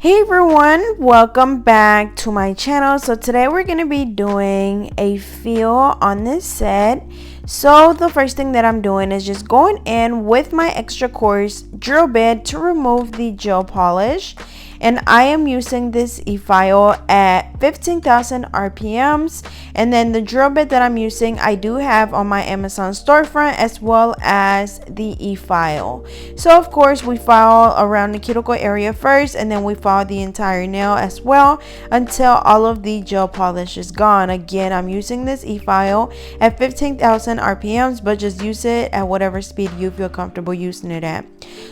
Hey everyone, welcome back to my channel. So today we're going to be doing a feel on this set. So the first thing that I'm doing is just going in with my extra coarse drill bit to remove the gel polish. And I am using this e-file at 15,000 RPMs. And then the drill bit that I'm using, I do have on my Amazon storefront as well as the e-file. So of course we file around the cuticle area first, and then we file the entire nail as well until all of the gel polish is gone. Again, I'm using this e-file at 15,000 RPMs, but just use it at whatever speed you feel comfortable using it at.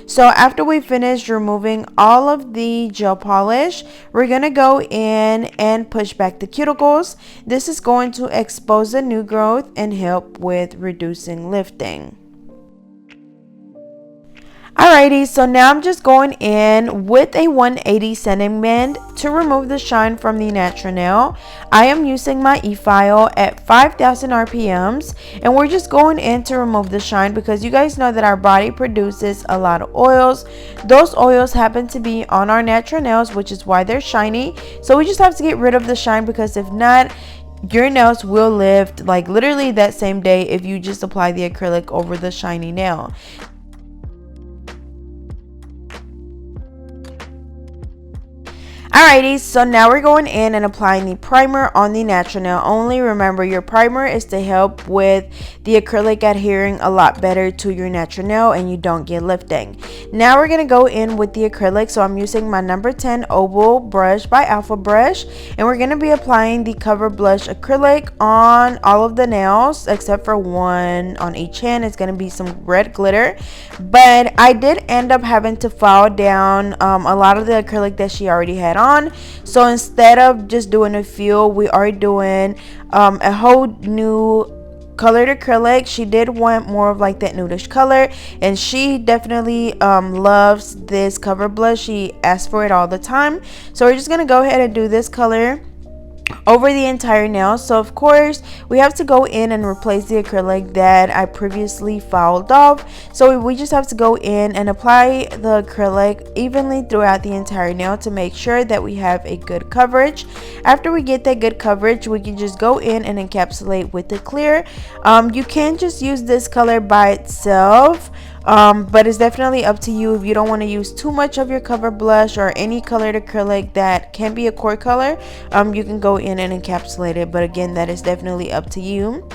So after we finish removing all of the gel polish, we're gonna go in and push back the cuticles. This is going to expose the new growth and help with reducing lifting. Alrighty, so now I'm just going in with a 180 sanding band to remove the shine from the natural nail. I am using my e-file at 5,000 RPMs, and we're just going in to remove the shine because you guys know that our body produces a lot of oils. Those oils happen to be on our natural nails, which is why they're shiny. So we just have to get rid of the shine, because if not, your nails will lift like literally that same day if you just apply the acrylic over the shiny nail. Alrighty, so now we're going in and applying the primer on the natural nail only. Remember, your primer is to help with the acrylic adhering a lot better to your natural nail and you don't get lifting. Now we're going to go in with the acrylic. So I'm using my number 10 oval brush by Alpha Brush, and we're going to be applying the Cover Blush acrylic on all of the nails except for one on each hand. It's going to be some red glitter, but I did end up having to file down a lot of the acrylic that she already had on. So instead of just doing a feel, we are doing a whole new colored acrylic. She did want more of like that nudish color, and she definitely loves this Cover Blush. She asks for it all the time. So we're just gonna go ahead and do this color over the entire nail. So of course we have to go in and replace the acrylic that I previously fouled off. So we just have to go in and apply the acrylic evenly throughout the entire nail to make sure that we have a good coverage. After we get that good coverage, we can just go in and encapsulate with the clear. You can just use this color by itself, but it's definitely up to you. If you don't want to use too much of your Cover Blush or any colored acrylic that can be a core color, you can go in and encapsulate it, but again, that is definitely up to you.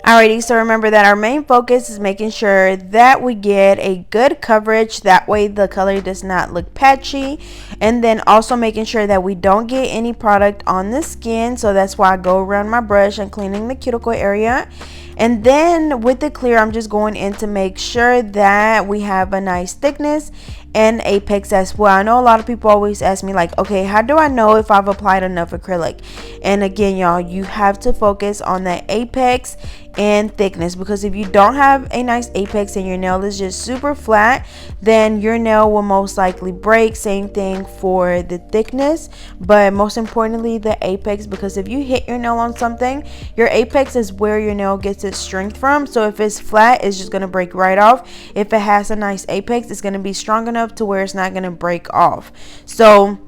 Alrighty, so remember that our main focus is making sure that we get a good coverage. That way the color does not look patchy. And then also making sure that we don't get any product on the skin. So that's why I go around my brush and cleaning the cuticle area. And then with the clear, I'm just going in to make sure that we have a nice thickness and apex as well. I know a lot of people always ask me like, okay, how do I know if I've applied enough acrylic? And again, y'all, you have to focus on that apex and thickness, because if you don't have a nice apex and your nail is just super flat, then your nail will most likely break. Same thing for the thickness, but most importantly the apex, because if you hit your nail on something, your apex is where your nail gets its strength from. So if it's flat, it's just going to break right off. If it has a nice apex, it's going to be strong enough to where it's not going to break off. So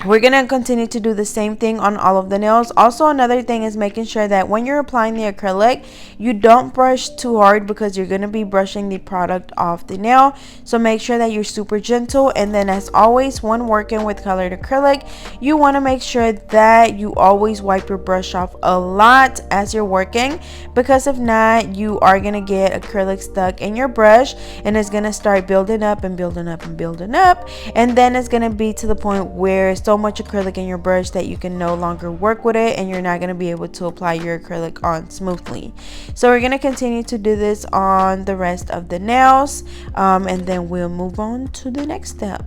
we're going to continue to do the same thing on all of the nails. Also, another thing is making sure that when you're applying the acrylic, you don't brush too hard, because you're going to be brushing the product off the nail. So make sure that you're super gentle. And then as always, when working with colored acrylic, you want to make sure that you always wipe your brush off a lot as you're working, because if not, you are going to get acrylic stuck in your brush and it's going to start building up and building up and building up. And then it's going to be to the point where so much acrylic in your brush that you can no longer work with it, and you're not going to be able to apply your acrylic on smoothly. So we're going to continue to do this on the rest of the nails, and then we'll move on to the next step.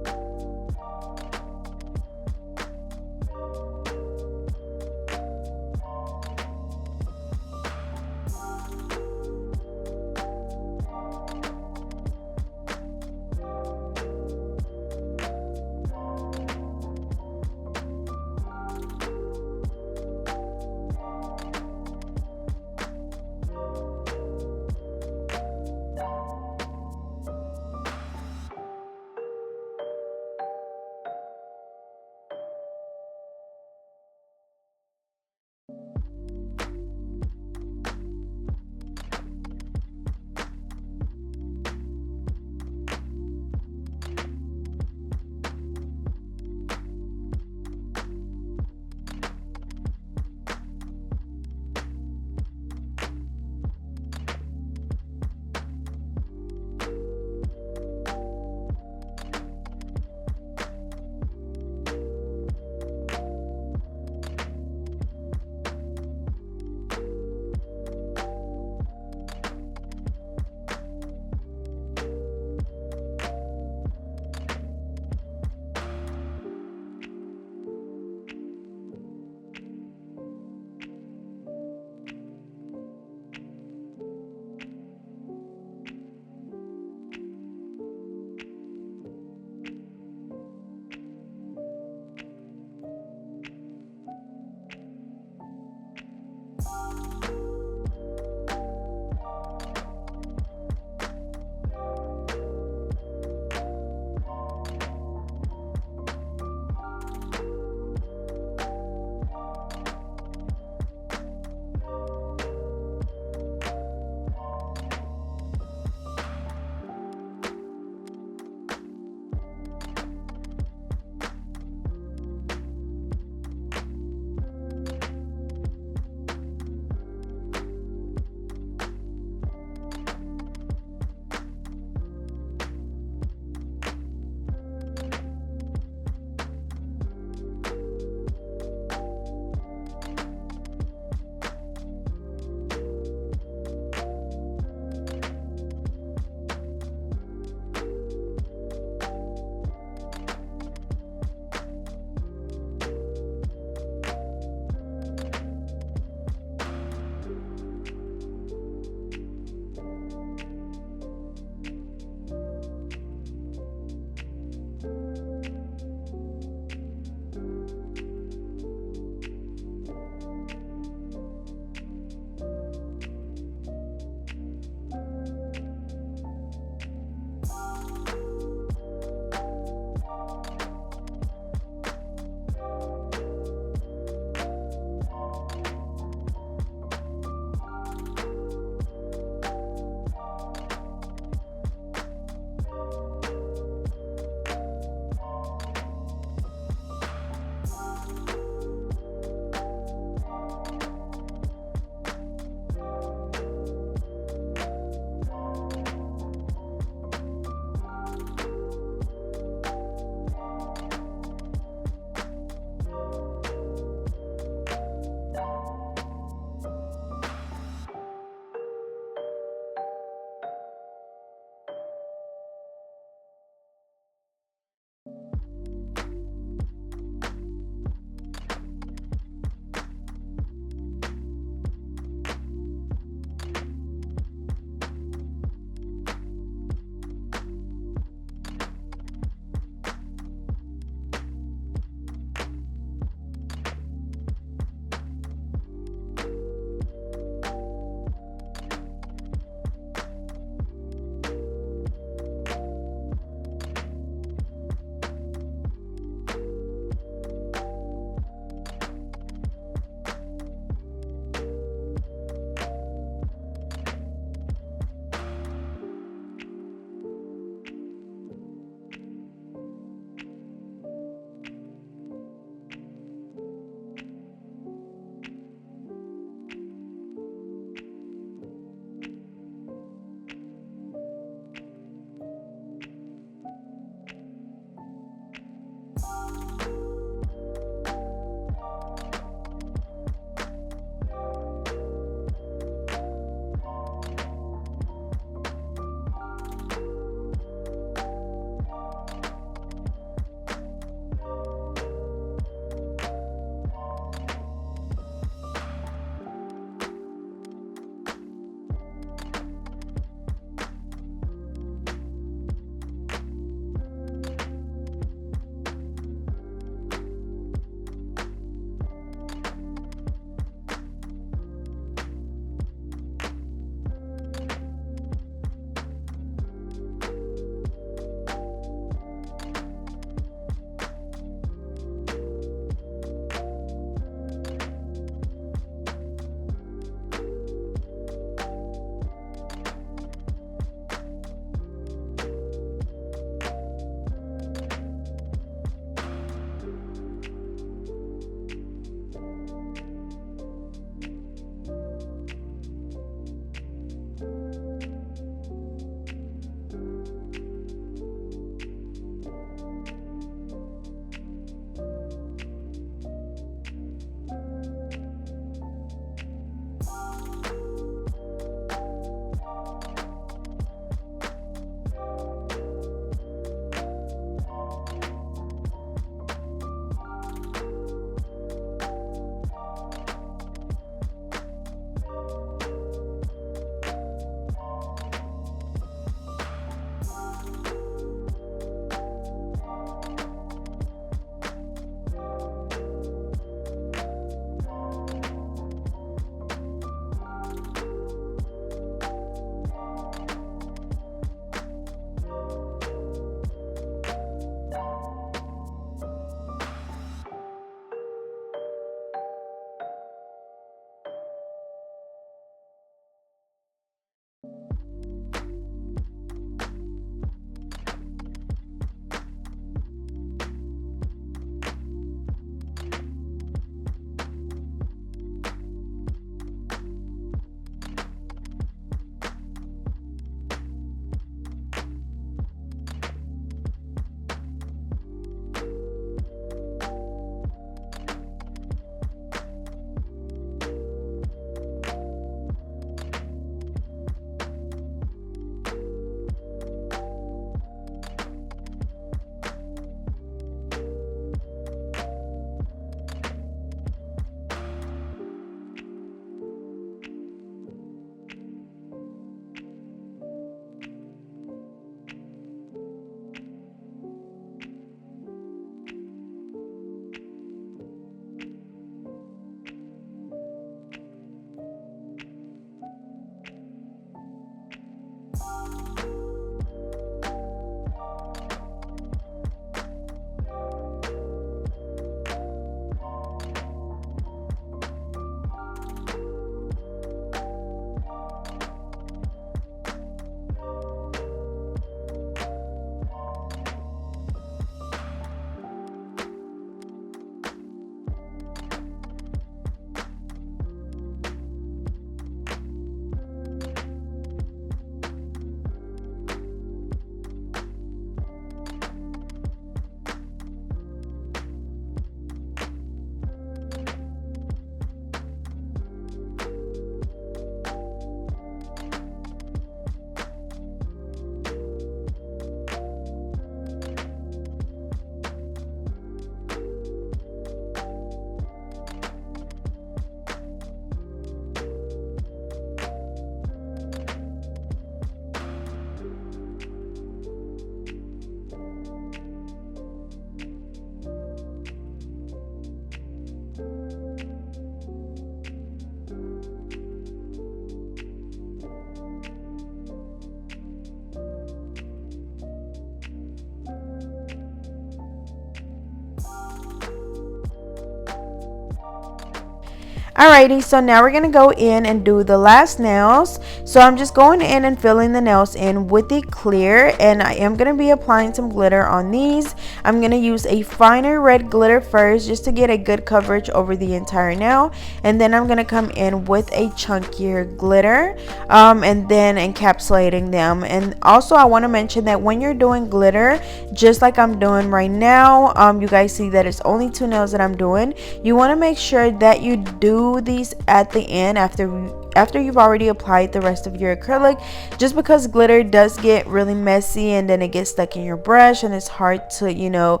Alrighty, so now we're gonna go in and do the last nails. So I'm just going in and filling the nails in with the clear, and I am gonna be applying some glitter on these. I'm gonna use a finer red glitter first just to get a good coverage over the entire nail, and then I'm gonna come in with a chunkier glitter and then encapsulating them. And also I want to mention that when you're doing glitter, just like I'm doing right now, you guys see that it's only 2 nails that I'm doing. You want to make sure that you do these at the end after you've already applied the rest of your acrylic, just because glitter does get really messy and then it gets stuck in your brush and it's hard to, you know,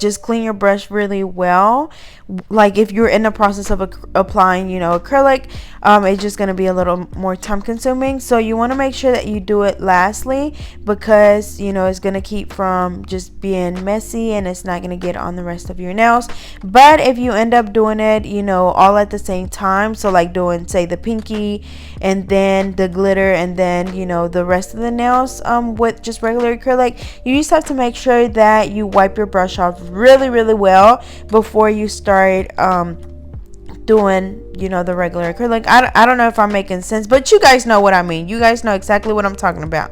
just clean your brush really well. Like if you're in the process of applying, you know, acrylic, it's just going to be a little more time consuming. So you want to make sure that you do it lastly, because, you know, it's going to keep from just being messy and it's not going to get on the rest of your nails. But if you end up doing it, you know, all at the same time, so like doing, say, the pinky and then the glitter and then, you know, the rest of the nails with just regular acrylic, you just have to make sure that you wipe your brush off really well before you start doing, you know, the regular acrylic. I don't know if I'm making sense, but you guys know what I mean. You guys know exactly what I'm talking about.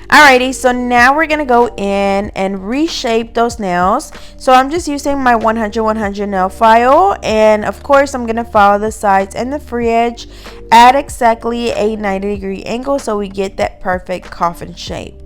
Alrighty, so now we're gonna go in and reshape those nails. So I'm just using my 100 nail file, and of course I'm gonna file the sides and the free edge at exactly a 90-degree angle so we get that perfect coffin shape.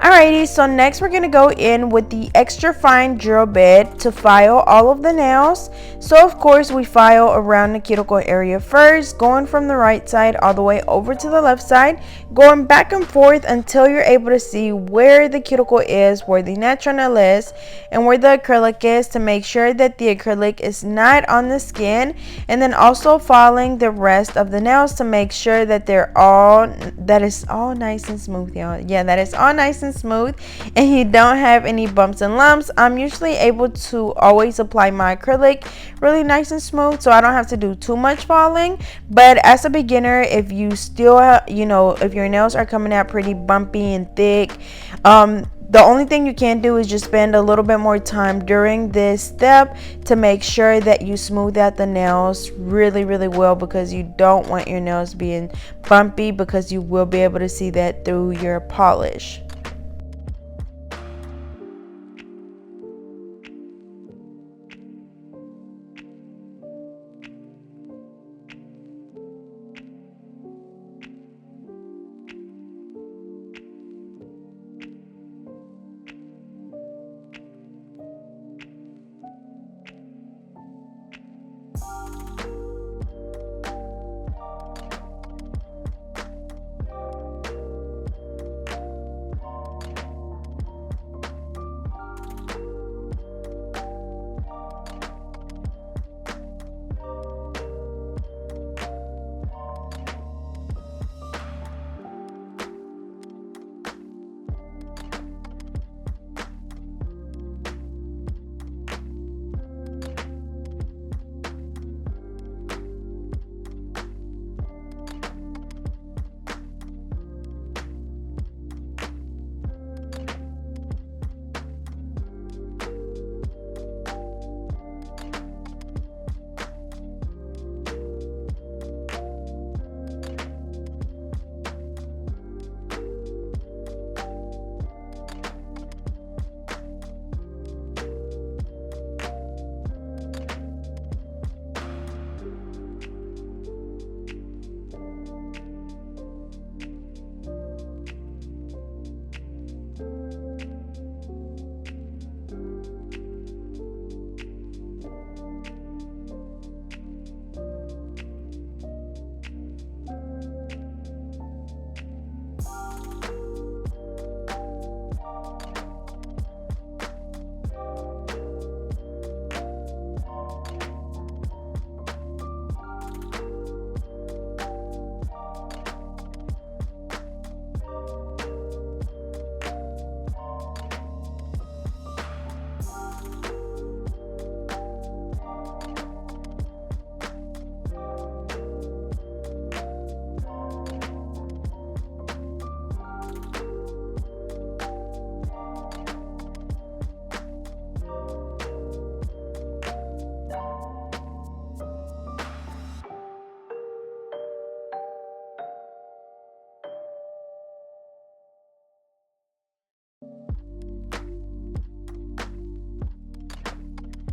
Alrighty, so next we're going to go in with the extra fine drill bit to file all of the nails. So of course we file around the cuticle area first, going from the right side all the way over to the left side, going back and forth until you're able to see where the cuticle is, where the natural nail is, and where the acrylic is, to make sure that the acrylic is not on the skin, and then also filing the rest of the nails to make sure that that is all nice and smooth, y'all. Yeah, that is all nice and smooth and you don't have any bumps and lumps. I'm usually able to always apply my acrylic really nice and smooth, so I don't have to do too much filing. But as a beginner, if you still if your nails are coming out pretty bumpy and thick, the only thing you can do is just spend a little bit more time during this step to make sure that you smooth out the nails really well, because you don't want your nails being bumpy, because you will be able to see that through your polish.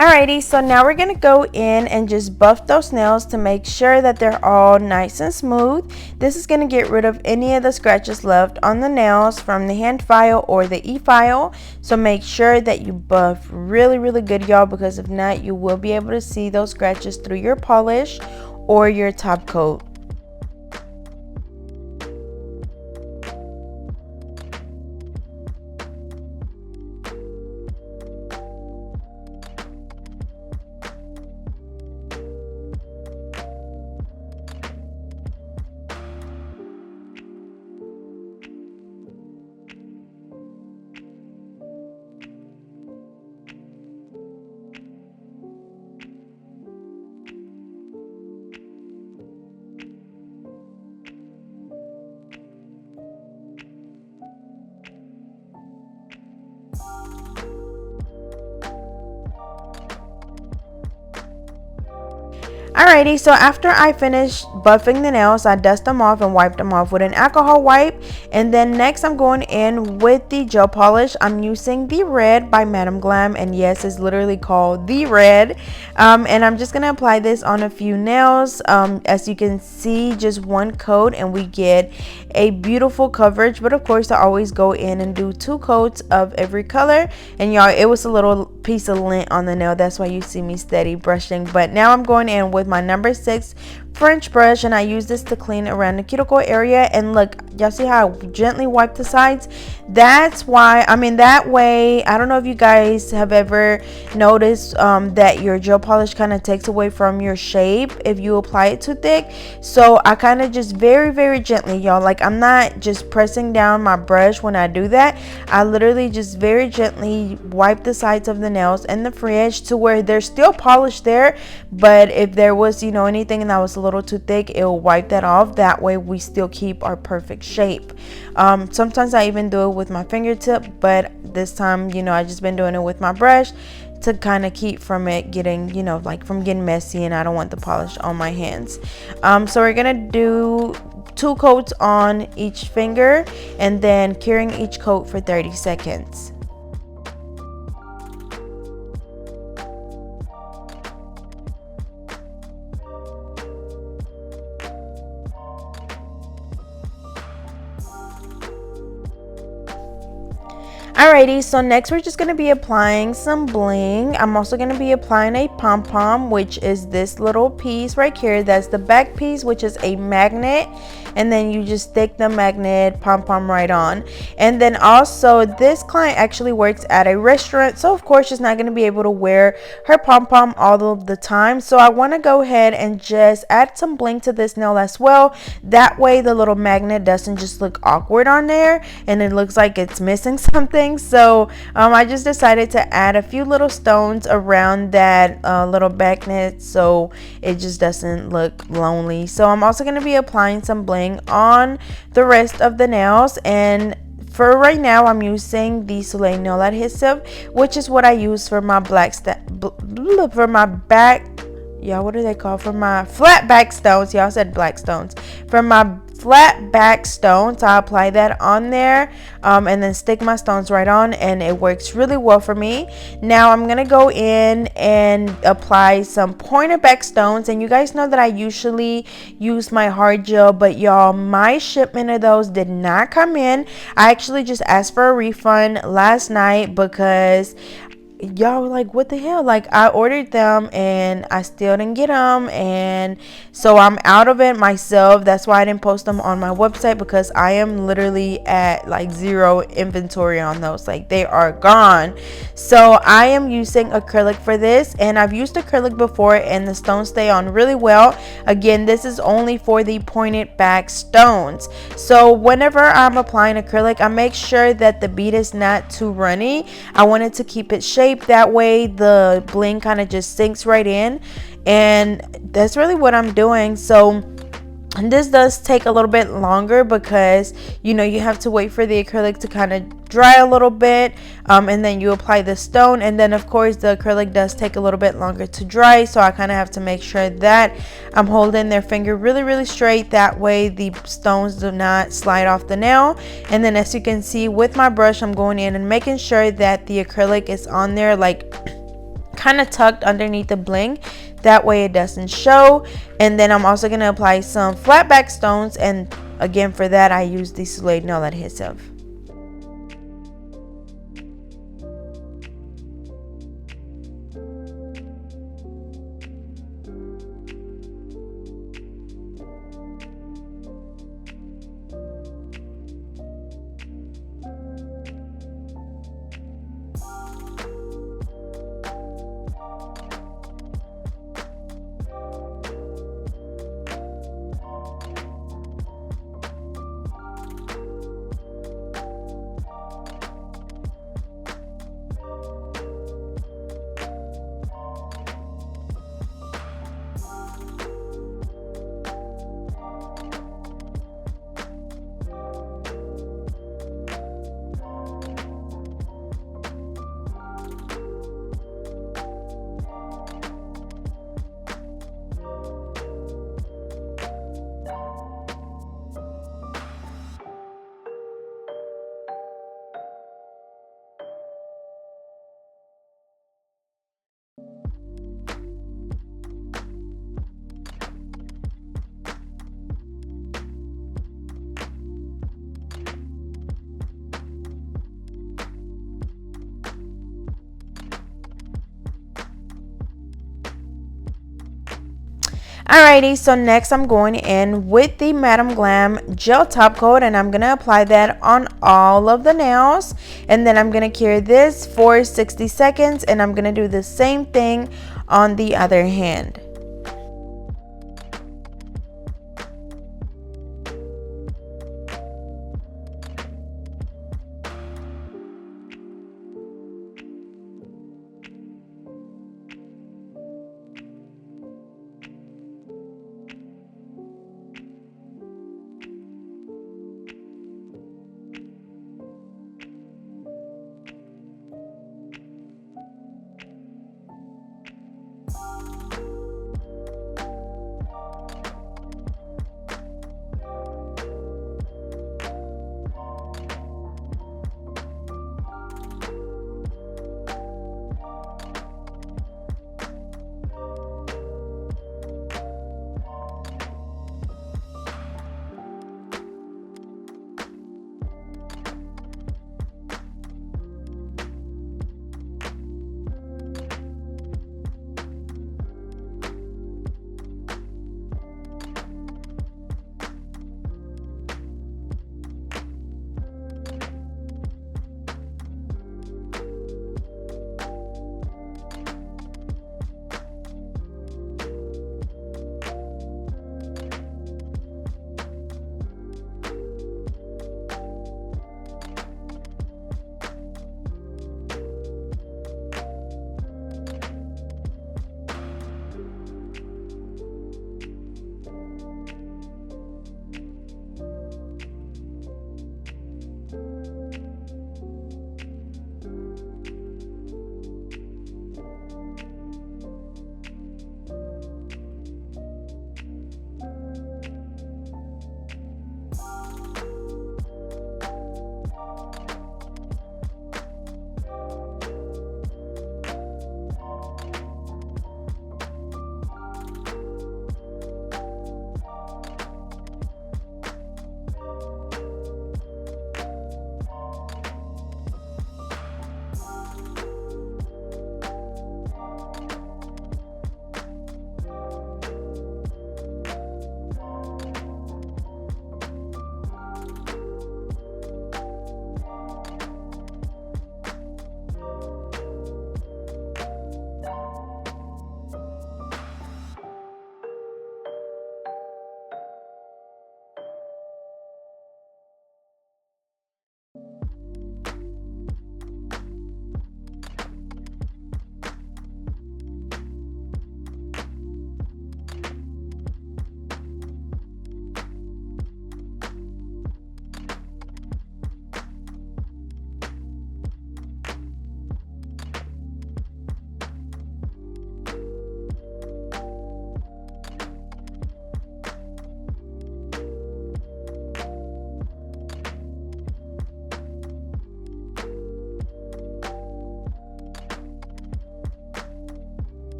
Alrighty, so now we're going to go in and just buff those nails to make sure that they're all nice and smooth. This is going to get rid of any of the scratches left on the nails from the hand file or the e-file. So make sure that you buff really good, y'all, because if not, you will be able to see those scratches through your polish or your top coat. Alrighty, so after I finish buffing the nails, I dust them off and wipe them off with an alcohol wipe. And then next I'm going in with the gel polish. I'm using the red by Madam Glam, and yes, it's literally called the red. And I'm just going to apply this on a few nails. As you can see, just one coat and we get a beautiful coverage. But of course, I always go in and do 2 coats of every color. And y'all, it was a little piece of lint on the nail, that's why you see me steady brushing. But now I'm going in with my number 6 French brush, and I use this to clean around the cuticle area. And look, y'all see how I gently wipe the sides? That's why, that way, I don't know if you guys have ever noticed that your gel polish kind of takes away from your shape if you apply it too thick. So I kind of just very, very gently, y'all, like I'm not just pressing down my brush when I do that. I literally just very gently wipe the sides of the nails and the fridge to where there's still polish there, but if there was anything that was a little too thick, it will wipe that off. That way we still keep our perfect shape. Sometimes I even do it with my fingertip, but this time I just been doing it with my brush to kind of keep from it getting from getting messy, and I don't want the polish on my hands. So we're gonna do 2 coats on each finger and then curing each coat for 30 seconds. Alrighty, so next we're just going to be applying some bling. I'm also going to be applying a pom-pom, which is this little piece right here. That's the back piece, which is a magnet. And then you just stick the magnet pom-pom right on. And then also, this client actually works at a restaurant, so of course she's not going to be able to wear her pom-pom all of the time. So I want to go ahead and just add some bling to this nail as well. That way the little magnet doesn't just look awkward on there and it looks like it's missing something. So I just decided to add a few little stones around that little magnet so it just doesn't look lonely. So I'm also going to be applying some bling on the rest of the nails, and for right now I'm using the Soleil nail adhesive, which is what I use for my for my back, what do they call, for my flat back stones. Y'all said black stones. For my flat back stones, I apply that on there and then stick my stones right on, and it works really well for me. Now I'm gonna go in and apply some pointed back stones, and you guys know that I usually use my hard gel, but y'all, my shipment of those did not come in. I actually just asked for a refund last night because y'all were like, what the hell, like I ordered them and I still didn't get them, and so I'm out of it myself. That's why I didn't post them on my website, because I am literally at like 0 inventory on those, like they are gone. So I am using acrylic for this, and I've used acrylic before and the stones stay on really well. Again, this is only for the pointed back stones. So whenever I'm applying acrylic, I make sure that the bead is not too runny. I wanted to keep it shaped. That way the bling kind of just sinks right in, and that's really what I'm doing. So this does take a little bit longer because you have to wait for the acrylic to kind of dry a little bit, and then you apply the stone, and then of course the acrylic does take a little bit longer to dry. So I kind of have to make sure that I'm holding their finger really, really straight. That way the stones do not slide off the nail. And then as you can see with my brush, I'm going in and making sure that the acrylic is on there, like kind of tucked underneath the bling. That way it doesn't show. And then I'm also going to apply some flat back stones, and again for that I use the Soleil nail adhesive. Alrighty, so next I'm going in with the Madam Glam gel top coat, and I'm going to apply that on all of the nails, and then I'm going to cure this for 60 seconds, and I'm going to do the same thing on the other hand.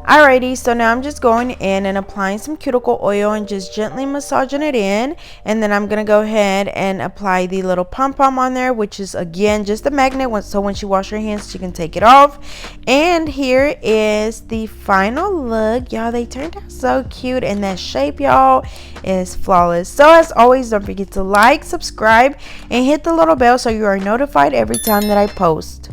Alrighty, so now I'm just going in and applying some cuticle oil and just gently massaging it in. And then I'm going to go ahead and apply the little pom-pom on there, which is again just a magnet, so when she washes her hands she can take it off. And here is the final look. Y'all, they turned out so cute, and that shape, y'all, is flawless. So as always, don't forget to like, subscribe, and hit the little bell so you are notified every time that I post.